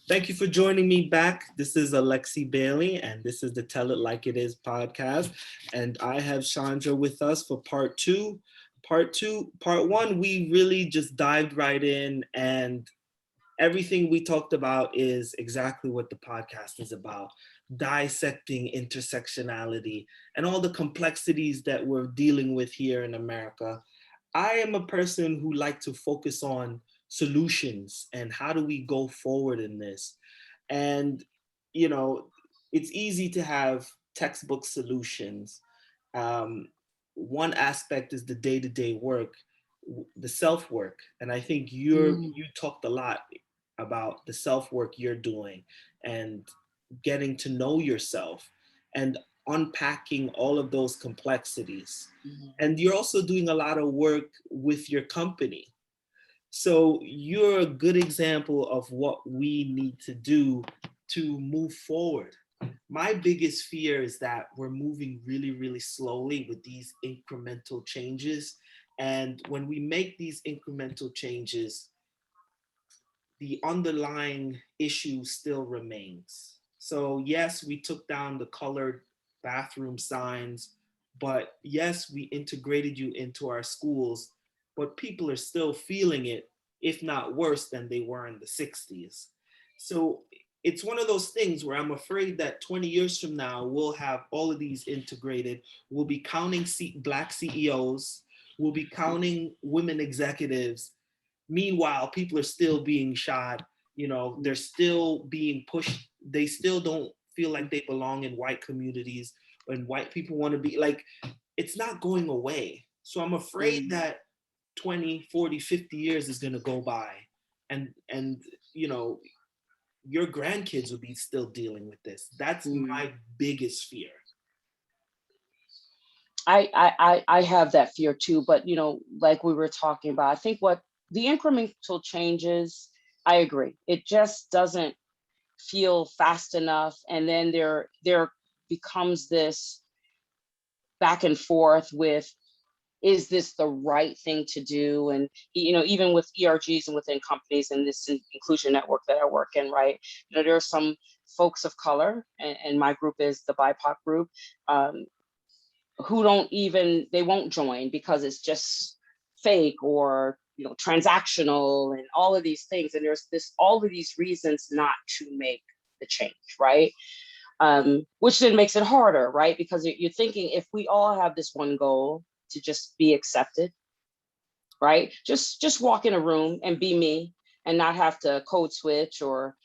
Thank you for joining me back. This is Alexi Bailey, and this is the Tell It Like It Is podcast. And I have Chandra with us for part two. Part one, we really just dived right in, and everything we talked about is exactly what the podcast is about, dissecting intersectionality and all the complexities that we're dealing with here in America. I am a person who like to focus on solutions and how do we go forward in this. And you know, it's easy to have textbook solutions. Um, One aspect is the day-to-day work, the self-work, and I think you talked a lot about the self-work you're doing and getting to know yourself and unpacking all of those complexities. And you're also doing a lot of work with your company. So you're a good example of what we need to do to move forward. My biggest fear is that we're moving really, really slowly with these incremental changes. And when we make these incremental changes, the underlying issue still remains. So, yes, we took down the colored bathroom signs, but yes, we integrated you into our schools, but people are still feeling it, if not worse than they were in the 60s. So, it's one of those things where I'm afraid that 20 years from now, we'll have all of these integrated. We'll be counting Black CEOs, we'll be counting women executives. Meanwhile, people are still being shot. They're still being pushed. They still don't feel like they belong in white communities when white people want to be like, it's not going away. So I'm afraid that 20, 40, 50 years is going to go by, and you know your grandkids will be still dealing with this. That's my biggest fear. I have that fear too, but like we were talking about, I think what the incremental changes, I agree. It just doesn't feel fast enough. And then there becomes this back and forth with, is this the right thing to do? And even with ERGs and within companies and this inclusion network that I work in, right? There are some folks of color, and my group is the BIPOC group, who they won't join because it's just fake or transactional and all of these things. And there's all of these reasons not to make the change, right? Which then makes it harder, right? Because you're thinking, if we all have this one goal to just be accepted, right? Just walk in a room and be me and not have to code switch or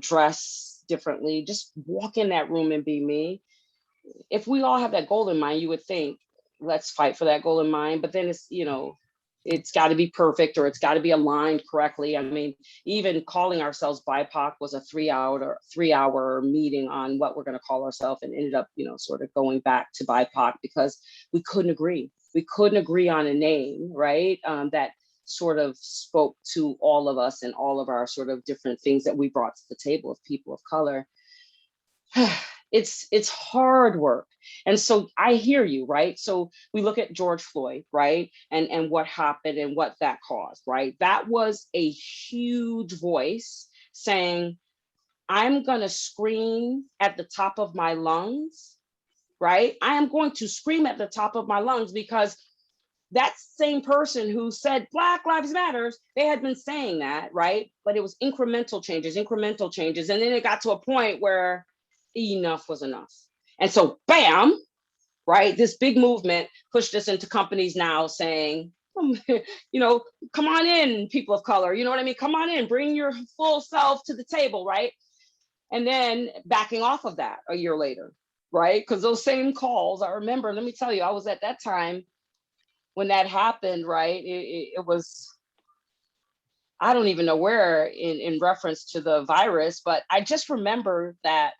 dress differently. Just walk in that room and be me. If we all have that goal in mind, you would think, let's fight for that goal in mind. But then it's got to be perfect, or it's got to be aligned correctly. I mean, even calling ourselves BIPOC was a 3-hour meeting on what we're going to call ourselves, and ended up, sort of going back to BIPOC because we couldn't agree. We couldn't agree on a name, right? That sort of spoke to all of us and all of our sort of different things that we brought to the table as people of color. It's hard work. And so I hear you, right? So we look at George Floyd, right? And what happened and what that caused, right? That was a huge voice saying, I'm going to scream at the top of my lungs, right? I am going to scream at the top of my lungs because that same person who said Black Lives Matters, they had been saying that, right? But it was incremental changes. And then it got to a point where enough was enough. And so, bam, right? This big movement pushed us into companies now saying, come on in, people of color. You know what I mean? Come on in, bring your full self to the table, right? And then backing off of that a year later, right? Because those same calls, I remember, let me tell you, I was at that time when that happened, right? It was, I don't even know where in reference to the virus, but I just remember that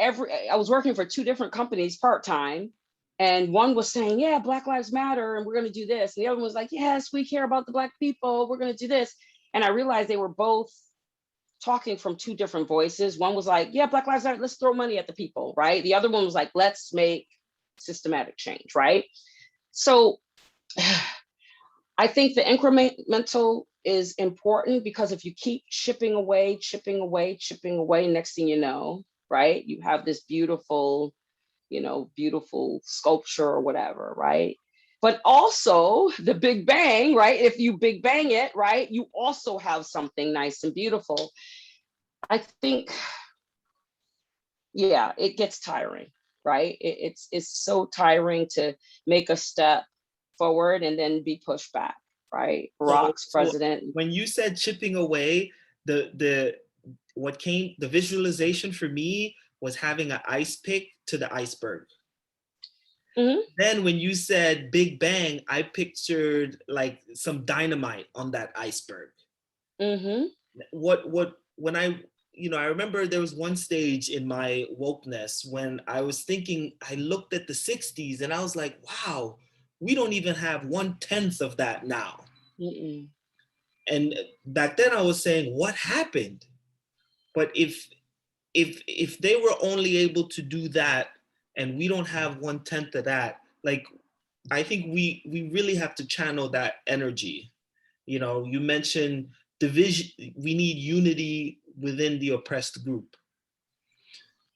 I was working for 2 different companies part-time, and one was saying, yeah, Black Lives Matter, and we're going to do this. And the other one was like, yes, we care about the Black people, we're going to do this. And I realized they were both talking from 2 different voices. One was like, yeah, Black Lives Matter, let's throw money at the people, right? The other one was like, let's make systematic change, right? So I think the incremental is important, because if you keep chipping away, chipping away, chipping away, next thing you know, right, you have this beautiful, beautiful sculpture or whatever, right? But also the Big Bang, right? If you Big Bang it, right, you also have something nice and beautiful. I think, yeah, it gets tiring, right? It's so tiring to make a step forward and then be pushed back, right? Barack's So president. when you said chipping away, the the visualization for me was having an ice pick to the iceberg. Mm-hmm. Then when you said Big Bang, I pictured like some dynamite on that iceberg. Mm-hmm. What when I remember there was one stage in my wokeness when I was thinking, I looked at the 60s and I was like, wow, we don't even have 1/10 of that now. Mm-mm. And back then I was saying, what happened? But if they were only able to do that and we don't have 1/10 of that, like, I think we really have to channel that energy. You mentioned division, we need unity within the oppressed group.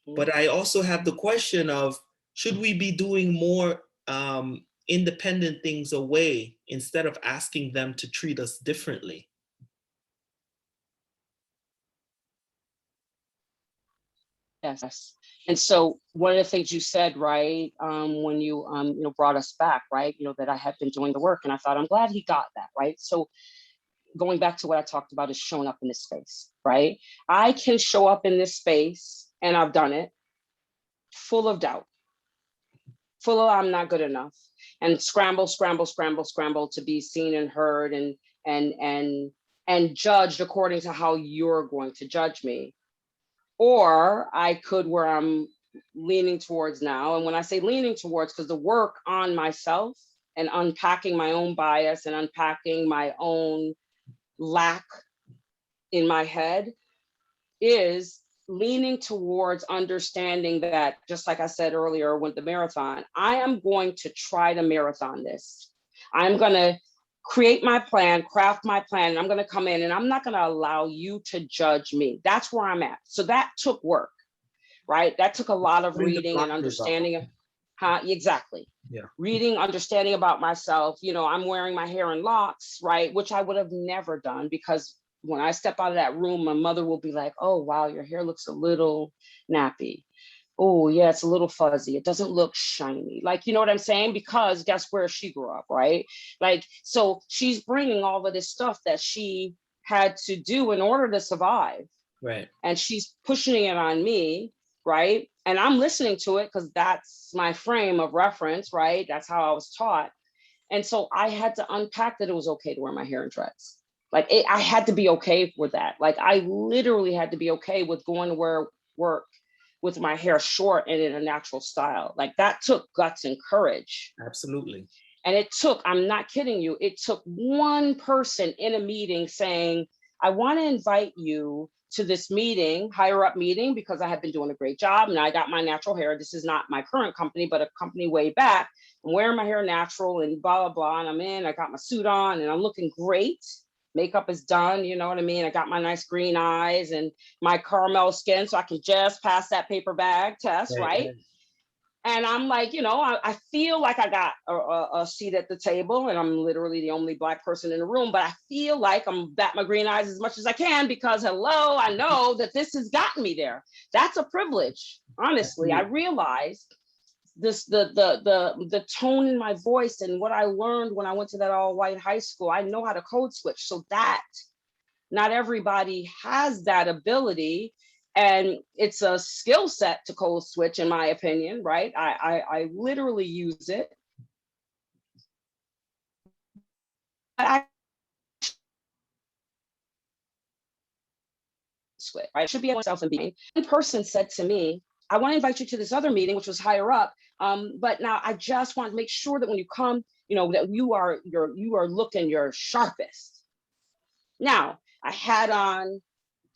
But I also have the question of, should we be doing more independent things away instead of asking them to treat us differently? Yes. And so one of the things you said, right, when you brought us back, right, that I had been doing the work, and I thought, I'm glad he got that, right? So going back to what I talked about is showing up in this space, right? I can show up in this space, and I've done it, full of doubt, full of I'm not good enough, and scramble, scramble, scramble, scramble to be seen and heard and and and judged according to how you're going to judge me. Or I could, where I'm leaning towards now, and when I say leaning towards, because the work on myself and unpacking my own bias and unpacking my own lack in my head is leaning towards understanding that, just like I said earlier with the marathon, I am going to try to marathon this. I'm going to create my plan, craft my plan, and I'm going to come in and I'm not going to allow you to judge me. That's where I'm at. So that took work, right? That took a lot of Putting the reading and blinders on. understanding. Exactly. Yeah. Reading, understanding about myself. I'm wearing my hair in locks, right? Which I would have never done, because when I step out of that room, my mother will be like, oh, wow, your hair looks a little nappy. Oh, yeah, it's a little fuzzy. It doesn't look shiny. Like, you know what I'm saying? Because guess where she grew up, right? Like, so she's bringing all of this stuff that she had to do in order to survive. Right. And she's pushing it on me, right? And I'm listening to it because that's my frame of reference, right? That's how I was taught. And so I had to unpack that it was okay to wear my hair in dreads. Like I had to be okay with that. Like I literally had to be okay with going to work with my hair short and in a natural style. Like that took guts and courage. Absolutely. And it took, I'm not kidding you, it took one person in a meeting saying, I want to invite you to this meeting, higher up meeting, because I have been doing a great job and I got my natural hair. This is not my current company, but a company way back. I'm wearing my hair natural and blah, blah, blah. And I'm in, I got my suit on and I'm looking great. Makeup is done, you know what I mean? I got my nice green eyes and my caramel skin, so I can just pass that paper bag test, right? And I'm like, I feel like I got a seat at the table and I'm literally the only Black person in the room, but I feel like I'm bat my green eyes as much as I can because hello, I know that this has gotten me there. That's a privilege. Honestly, I realized this, the tone in my voice and what I learned when I went to that all white high school. I know how to code switch. So that not everybody has that ability. And it's a skill set to code switch, in my opinion, right? I literally use it. I switch, right? I should be able to self and being. One person said to me, I want to invite you to this other meeting, which was higher up. But now I just want to make sure that when you come, that you are looking your sharpest. Now, I had on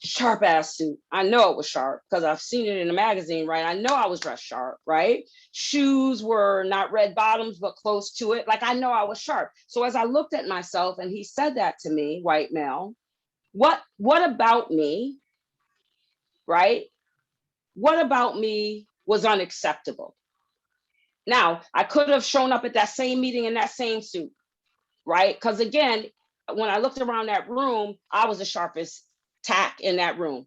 sharp ass suit. I know it was sharp because I've seen it in the magazine, right? I know I was dressed sharp, right? Shoes were not red bottoms, but close to it. Like I know I was sharp. So as I looked at myself and he said that to me, white male, what about me, right? What about me was unacceptable? Now, I could have shown up at that same meeting in that same suit, right? Because again, when I looked around that room, I was the sharpest tack in that room,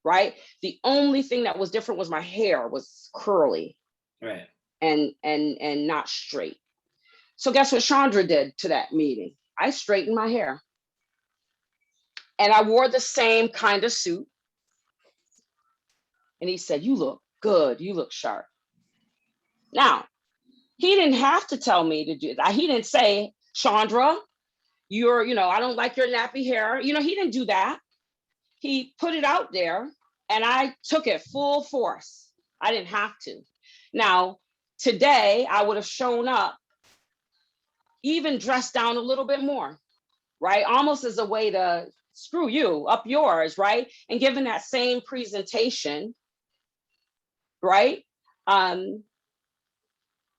right? The only thing that was different was my hair was curly, right, and not straight. So guess what Chandra did to that meeting? I straightened my hair and I wore the same kind of suit. And he said, "You look good. You look sharp." Now, he didn't have to tell me to do that. He didn't say, "Chandra, I don't like your nappy hair." He didn't do that. He put it out there and I took it full force. I didn't have to. Now, today I would have shown up, even dressed down a little bit more, right? Almost as a way to screw you up yours, right? And given that same presentation, right?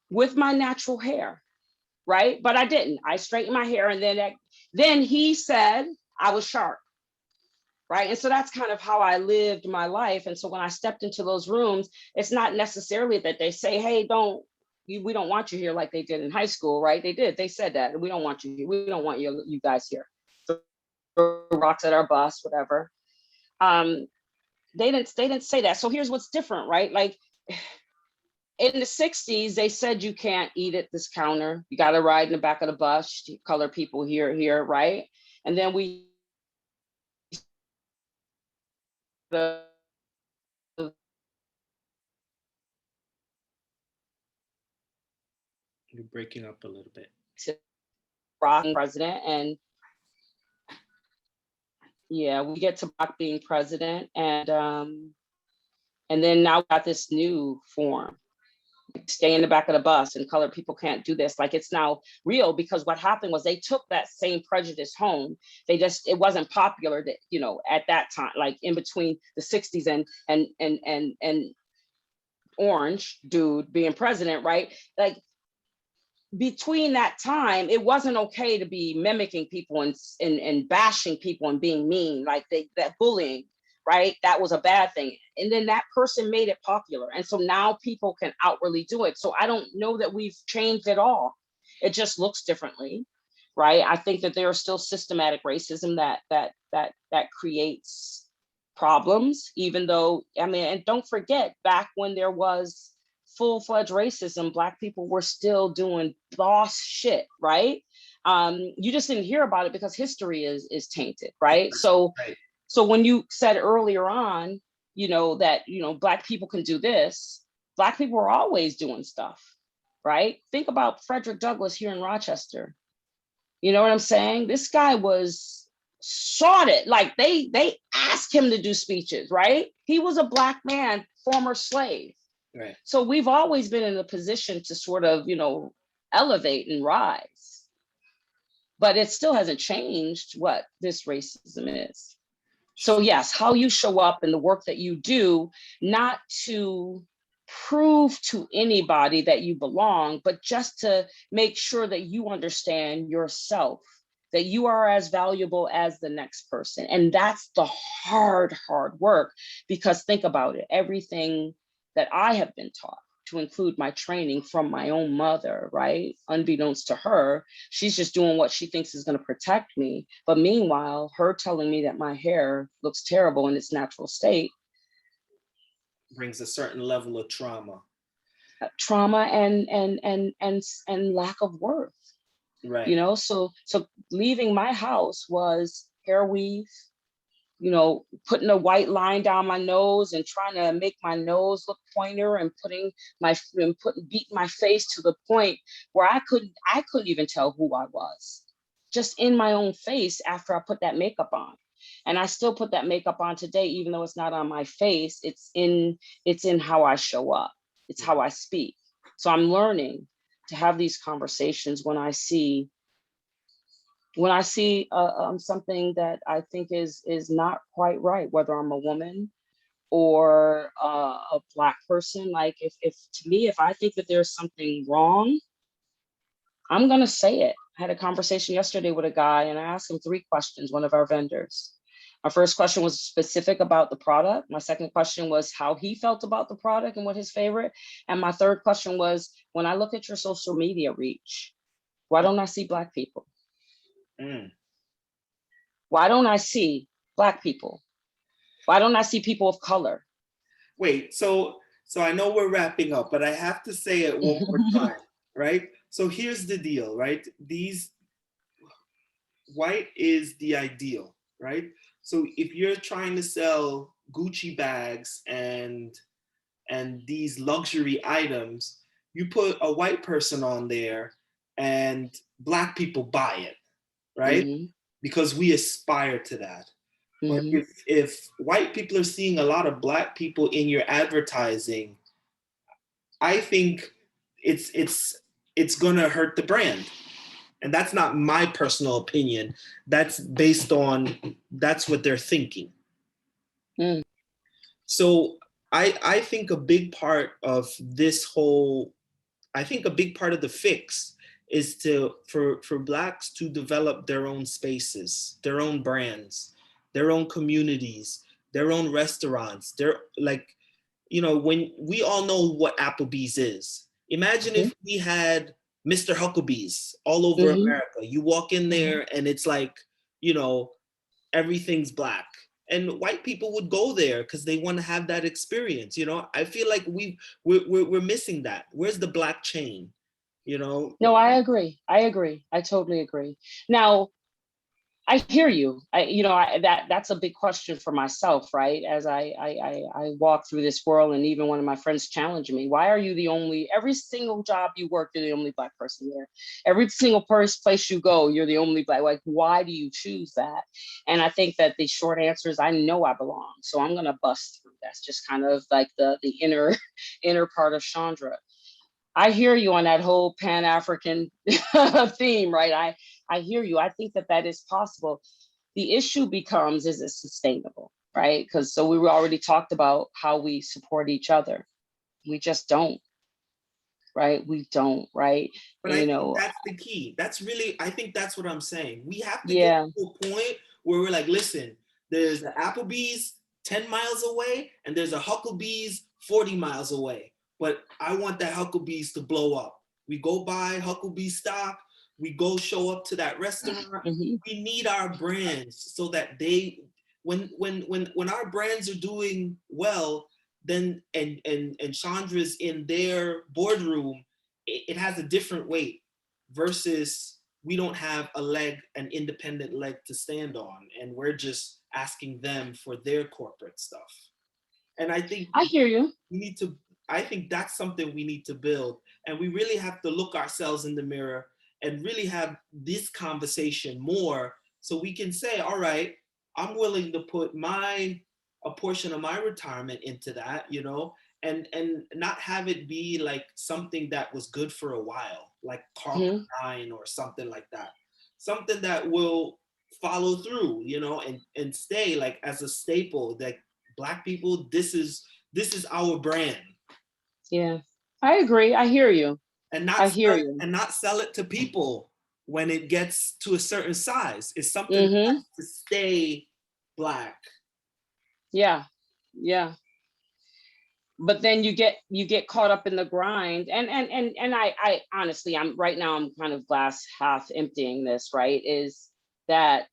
With my natural hair, right? But I didn't. I straightened my hair, and then he said I was sharp, right? And so that's kind of how I lived my life. And so when I stepped into those rooms, it's not necessarily that they say, "Hey, we don't want you here," like they did in high school, right? They said that we don't want you here. We don't want you guys here. Throw rocks at our bus, whatever. They didn't say that. So here's what's different, right? Like in the 60s, they said you can't eat at this counter. You got to ride in the back of the bus. Color people here, right? And then we the you're breaking up a little bit. president, and yeah, we get to Barack being president, and then now we got this new form. Stay in the back of the bus and colored people can't do this. Like it's now real because what happened was they took that same prejudice home. It wasn't popular that, at that time, like in between the 60s and Orange dude being president, right? Like between that time, it wasn't okay to be mimicking people and bashing people and being mean, like that bullying, right? That was a bad thing. And then that person made it popular. And so now people can outwardly do it. So I don't know that we've changed at all. It just looks differently, right? I think that there is still systematic racism that creates problems, even though, and don't forget, back when there was full-fledged racism, Black people were still doing boss shit, right? You just didn't hear about it because history is tainted, right? So Right. so when you said earlier on, that Black people can do this, Black people are always doing stuff, right? Think about Frederick Douglass here in Rochester. You know what I'm saying? This guy was sought it. Like they asked him to do speeches, right? He was a Black man, former slave. Right. So we've always been in a position to sort of, elevate and rise. But it still hasn't changed what this racism is. So yes, how you show up and the work that you do, not to prove to anybody that you belong, but just to make sure that you understand yourself, that you are as valuable as the next person. And that's the hard work, because think about it, everything that I have been taught, to include my training from my own mother, right? Unbeknownst to her, she's just doing what she thinks is going to protect me. But meanwhile, her telling me that my hair looks terrible in its natural state brings a certain level of trauma. Trauma and lack of worth. Right. So leaving my house was hair weave, putting a white line down my nose and trying to make my nose look pointer and beating my face to the point where I couldn't even tell who I was, just in my own face after I put that makeup on. And I still put that makeup on today, even though it's not on my face. It's in how I show up. It's how I speak. So I'm learning to have these conversations when I see When I see something that I think is not quite right, whether I'm a woman or a Black person, like if to me, if I think that there's something wrong, I'm gonna say it. I had a conversation yesterday with a guy and I asked him three questions, one of our vendors. My first question was specific about the product. My second question was how he felt about the product and what his favorite. And my third question was, when I look at your social media reach, why don't I see Black people? Mm. Why don't I see Black people? Why don't I see people of color? Wait, so I know we're wrapping up, but I have to say it one more time, right? So here's the deal, right? These white is the ideal, right? So if you're trying to sell Gucci bags and these luxury items, you put a white person on there and Black people buy it, right? Hmm. Because we aspire to that. But Hmm. if white people are seeing a lot of Black people in your advertising, I think it's gonna hurt the brand. And that's not my personal opinion. That's based on that's what they're thinking. Mm. So I think a big part of this whole I think a big part of the fix is to for Blacks to develop their own spaces, their own brands, their own communities, their own restaurants. They're like, when we all know what Applebee's is. Imagine Hmm. if we had Mr. Hucklebee's all over Hmm. America. You walk in there and it's like, you know, everything's Black. And white people would go there because they want to have that experience. I feel like we're missing that. Where's the Black chain? You know, No, I agree. I agree. I totally agree. Now, I hear you. That's a big question for myself, right? As I walk through this world, and even one of my friends challenged me, "Why are you the only? Every single job you work, you're the only Black person there. Every single place you go, you're the only Black. Like, why do you choose that?" And I think that the short answer is, I know I belong, so I'm gonna bust through. That's just kind of like the inner inner part of Chandra. I hear you on that whole Pan African theme, right? I hear you. I think that that is possible. The issue becomes, is it sustainable, right? Because so we were already talked about how we support each other. We just don't, right? We don't, right? but And, I think that's the key. I think that's what I'm saying. We have to get yeah. to a point where we're like, listen, there's an Applebee's 10 miles away and there's a Hucklebee's 40 miles away. But I want that Hucklebee's to blow up. We go buy Hucklebee's stock, we go show up to that restaurant. Hmm. We need our brands so that when our brands are doing well, then and Chandra's in their boardroom, it has a different weight versus we don't have an independent leg to stand on, and we're just asking them for their corporate stuff. And I think I hear you. we need to, I think that's something we need to build. And we really have to look ourselves in the mirror and really have this conversation more so we can say, all right, I'm willing to put a portion of my retirement into that, and not have it be like something that was good for a while, like Carl Hmm. Nine or something like that. Something that will follow through, and stay like as a staple that Black people, this is our brand. Yeah. I agree. I hear you. and I not hear sell, you. and not sell it to people when it gets to a certain size. It's something that Hmm. has to stay Black. Yeah. Yeah. But then you get caught up in the grind, and I honestly, I'm right now, I'm kind of glass half emptying this, right? Is that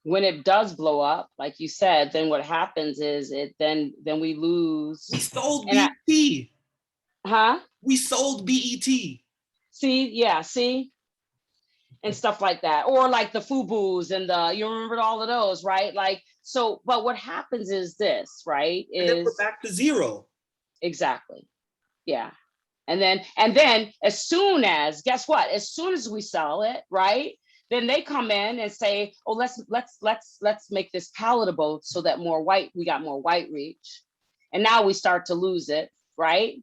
when it does blow up, like you said, then what happens is then we We lose. sold And I, BET. huh? We sold BET. See, yeah, see, and stuff like that, or like the FUBUs and the, you remember all of those, right? Like, so, but what happens is this, right? And then we're Is back to zero. exactly, yeah. And then as soon as, guess what? As soon as we sell it, right? Then they come in and say, "Oh, let's make this palatable so that we got more white reach." And now we start to lose it, right?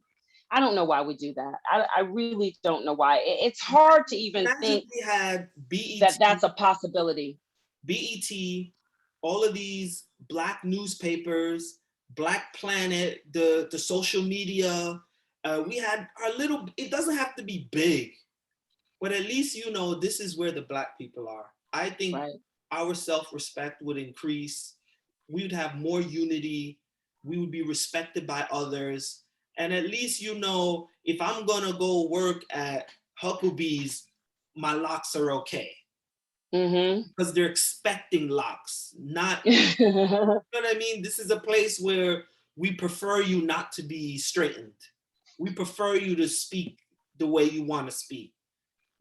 I don't know why we do that. I really don't know why. It's hard to even Imagine think we had that BET, that's a possibility. BET, all of these Black newspapers, Black Planet, the social media. We had our little. It doesn't have to be big, but at least this is where the Black people are. I think Right. our self-respect would increase. We would have more unity. We would be respected by others, and at least if I'm gonna go work at Hucklebee's, my locks are okay Mm-hmm. because they're expecting locks, not, you know what I mean? This is a place where we prefer you not to be straightened. We prefer you to speak the way you want to speak.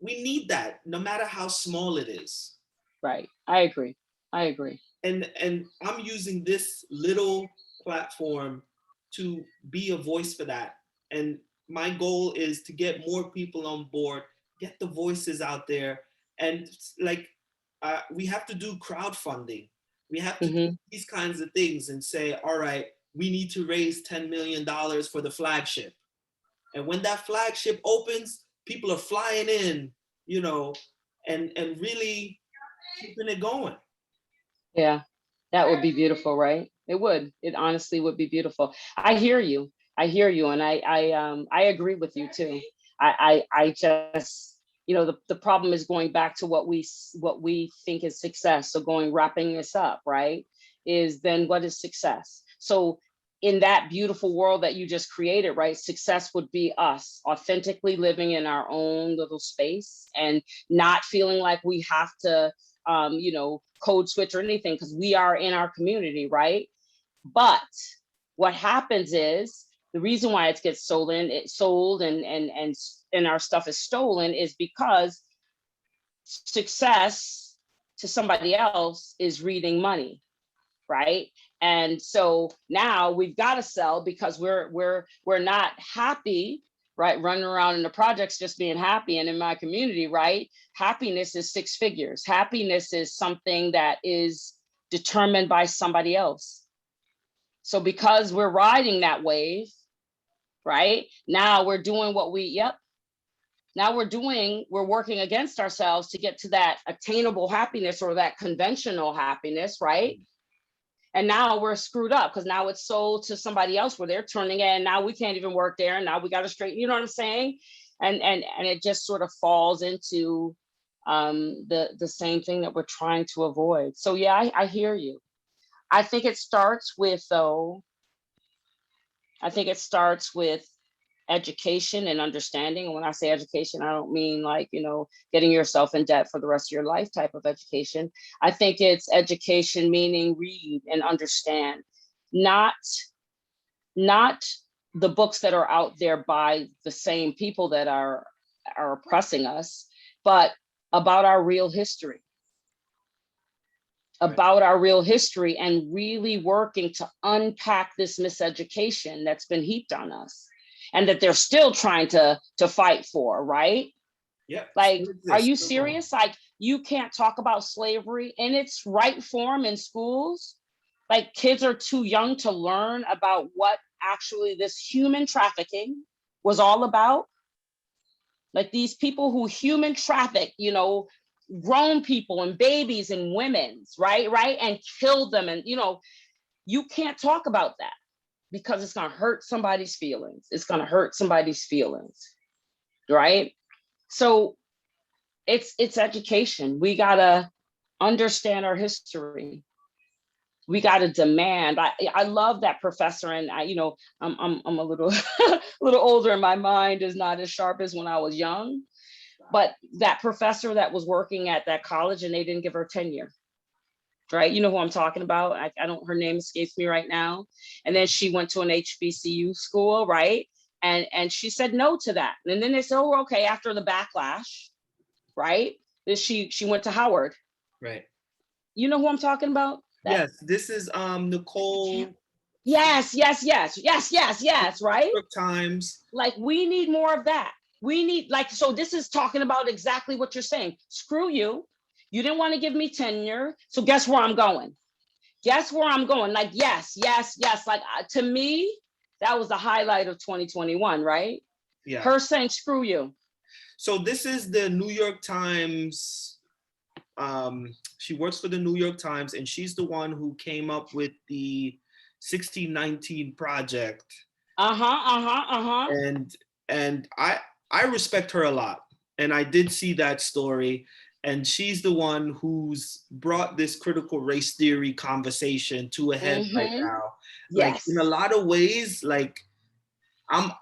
We need that, no matter how small it is. Right. I agree. I agree. And I'm using this little platform to be a voice for that. And my goal is to get more people on board, get the voices out there, and like we have to do crowdfunding. We have to do Mm-hmm. these kinds of things and say, all right, we need to raise $10 million for the flagship. And when that flagship opens, people are flying in, you know, and really keeping it going. Yeah, that would be beautiful, right? It would. It honestly would be beautiful. I hear you. I hear you, and I agree with you too. I just the problem is going back to what we think is success. So going wrapping this up, right? Is then what is success? So in that beautiful world that you just created, right? Success would be us authentically living in our own little space and not feeling like we have to code switch or anything because we are in our community, right? But what happens is the reason why it gets sold and our stuff is stolen is because success to somebody else is reading money, right? And so now we've got to sell because we're not happy, right? Running around in the projects just being happy. And in my community, right? Happiness is six figures. Happiness is something that is determined by somebody else. So because we're riding that wave, right? Now we're doing now we're working against ourselves to get to that attainable happiness or that conventional happiness, right? And now we're screwed up because now it's sold to somebody else where they're turning it, and now we can't even work there. And now we got to straighten, you know what I'm saying? And it just sort of falls into the same thing that we're trying to avoid. So yeah, I hear you. I think it starts with though, I think it starts with education and understanding. And when I say education, I don't mean like, getting yourself in debt for the rest of your life type of education. I think it's education meaning read and understand, not not the books that are out there by the same people that are oppressing us, but about our real history, Right. about our real history and really working to unpack this miseducation that's been heaped on us and that they're still trying to fight for, right? Yep. Like, Still are exists. you Still going. serious? Like, you can't talk about slavery in its right form in schools. Like, kids are too young to learn about what actually this human trafficking was all about. Like these people who human traffic, grown people and babies and women's, right, and kill them, and you can't talk about that because it's going to hurt somebody's feelings. It's going to hurt somebody's feelings, right? So it's education. We got to understand our history. We got to demand. I love that professor, and I'm a little a little older, and my mind is not as sharp as when I was young. But that professor that was working at that college and they didn't give her tenure, right? You know who I'm talking about. I don't. Her name escapes me right now. And then she went to an HBCU school, right? And she said no to that. And then they said, oh, okay. After the backlash, right? Then she went to Howard. Right. You know who I'm talking about? That Yes, this is Nicole. yes, right? New York Times. Like we need more of that. We need so this is talking about exactly what you're saying. Screw you. You didn't want to give me tenure. So guess where I'm going? Guess where I'm going? Like, yes. Like to me, That was the highlight of 2021, right? Yeah. Her saying, screw you. So this is the New York Times. She works for the New York Times, and she's the one who came up with the 1619 project. And I respect her a lot, and I did see that story. And she's the one who's brought this critical race theory conversation to a head right now. Like, Yes. in a lot of ways, like,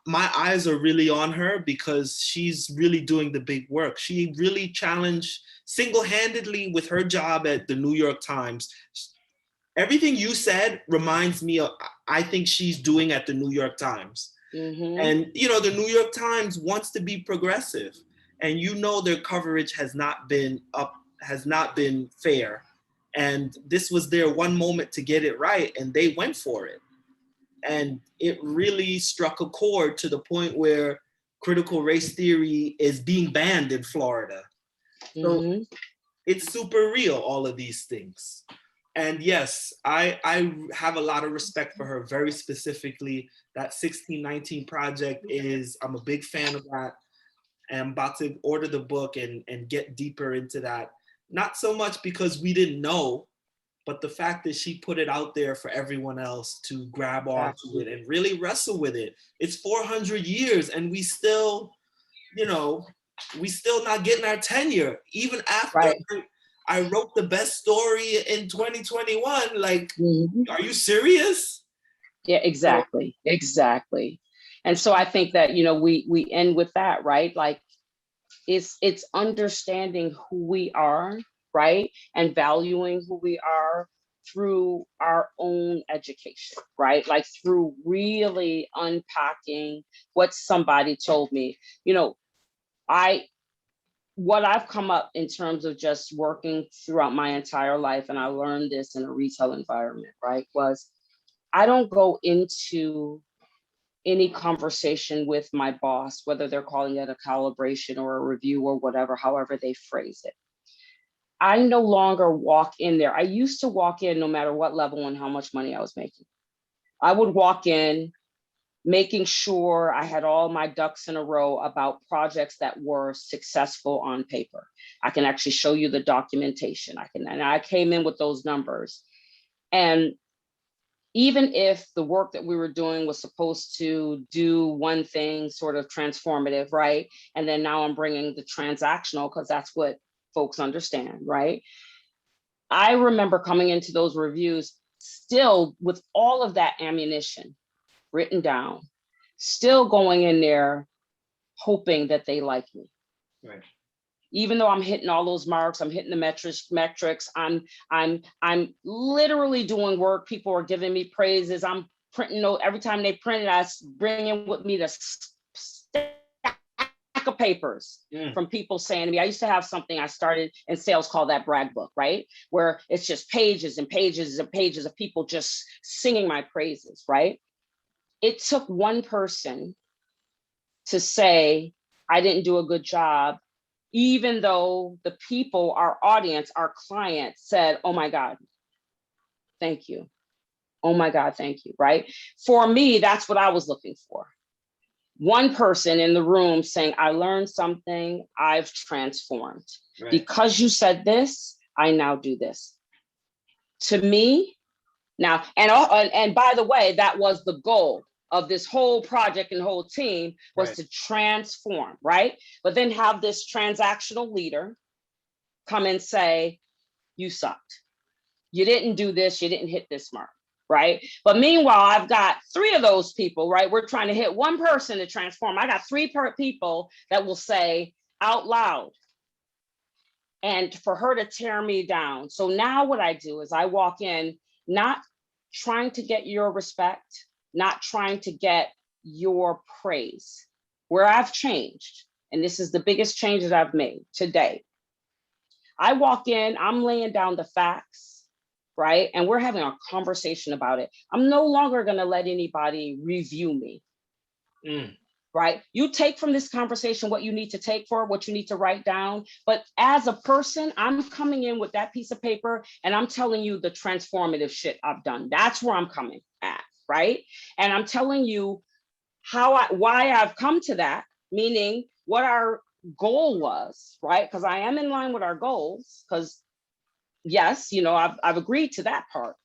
my eyes are really on her because she's really doing the big work. She really challenged single-handedly with her job at the New York Times. Everything you said reminds me of, I think she's doing at the New York Times. And, you know, the New York Times wants to be progressive, and, you know, their coverage has not been fair. And this was their one moment to get it right, and they went for it. And it really struck a chord to the point where critical race theory is being banned in Florida. So it's super real, all of these things. And yes, I have a lot of respect for her. Very specifically, that 1619 project I'm a big fan of that. And I'm about to order the book and get deeper into that. Not so much because we didn't know, but the fact that she put it out there for everyone else to grab onto it and really wrestle with it. It's 400 years, and we still, you know, not getting our tenure. Even after I wrote the best story in 2021, like, are you serious? Yeah, exactly. Exactly. And so I think that, you know, we end with that, right? Like, it's understanding who we are, right? And valuing who we are through our own education, right? Like, through really unpacking what somebody told me. You know, what I've come up in terms of just working throughout my entire life, and I learned this in a retail environment, right? Was I don't go into any conversation with my boss, whether they're calling it a calibration or a review or whatever, however they phrase it. I no longer walk in there. I used to walk in no matter what level and how much money I was making. I would walk in making sure I had all my ducks in a row about projects that were successful on paper. I can actually show you the documentation. And I came in with those numbers. And even if the work that we were doing was supposed to do one thing sort of transformative, right? And then now I'm bringing the transactional, because that's what folks understand, right? I remember coming into those reviews still with all of that ammunition written down, still going in there hoping that they like me. Right. Even though I'm hitting all those marks, I'm hitting the metrics, I'm literally doing work. People are giving me praises. I'm printing note every time they print it. I bring in with me the stack of papers from people saying to me. I used to have something I started in sales called that brag book, right? Where it's just pages and pages and pages of people just singing my praises, right? It took one person to say I didn't do a good job, even though the people, our audience, our clients said, oh my God, thank you. Oh my God, thank you, right? For me, that's what I was looking for. One person in the room saying, I learned something, I've transformed. Right. Because you said this, I now do this. To me, now, and by the way, that was the goal of this whole project and whole team, was to transform, right? But then have this transactional leader come and say, you sucked. You didn't do this, you didn't hit this mark, right? But meanwhile, I've got 3 of those people, right? We're trying to hit one person to transform. I got 3 people that will say out loud, and for her to tear me down. So now what I do is I walk in, not trying to get your respect, not trying to get your praise. Where I've changed, and this is the biggest change that I've made today. I walk in, I'm laying down the facts, right? And we're having a conversation about it. I'm no longer gonna let anybody review me. Right? You take from this conversation what you need to take for, what you need to write down. But as a person, I'm coming in with that piece of paper and I'm telling you the transformative shit I've done. That's where I'm coming at. right? And I'm telling you why I've come to that, meaning what our goal was, right? Because I am in line with our goals, because yes, I've agreed to that part.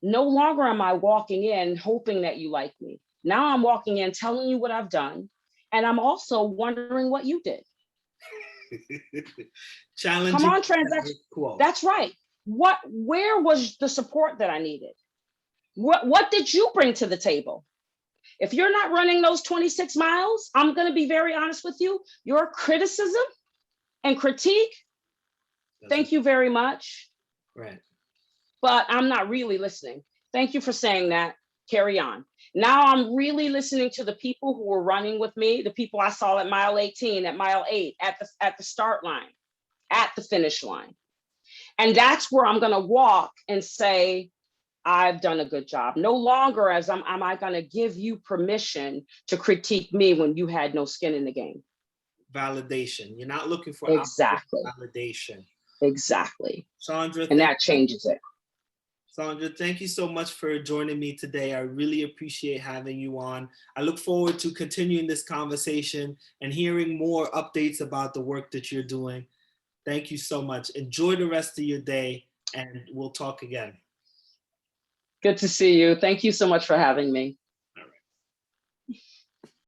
No longer am I walking in hoping that you like me. Now I'm walking in telling you what I've done, and I'm also wondering what you did. Come Challenging on, the transaction. status quo. That's right. Where was the support that I needed? What did you bring to the table? If you're not running those 26 miles, I'm going to be very honest with you. Your criticism and critique, thank you very much. Right. But I'm not really listening. Thank you for saying that. Carry on. Now I'm really listening to the people who were running with me, the people I saw at mile 18, at mile 8, at the start line, at the finish line. And that's where I'm going to walk and say, I've done a good job. No longer am I going to give you permission to critique me when you had no skin in the game. Validation. You're not looking for Exactly. validation. Exactly. Chandra, and that changes it. Chandra, thank you so much for joining me today. I really appreciate having you on. I look forward to continuing this conversation and hearing more updates about the work that you're doing. Thank you so much. Enjoy the rest of your day, and we'll talk again. Good to see you. Thank you so much for having me.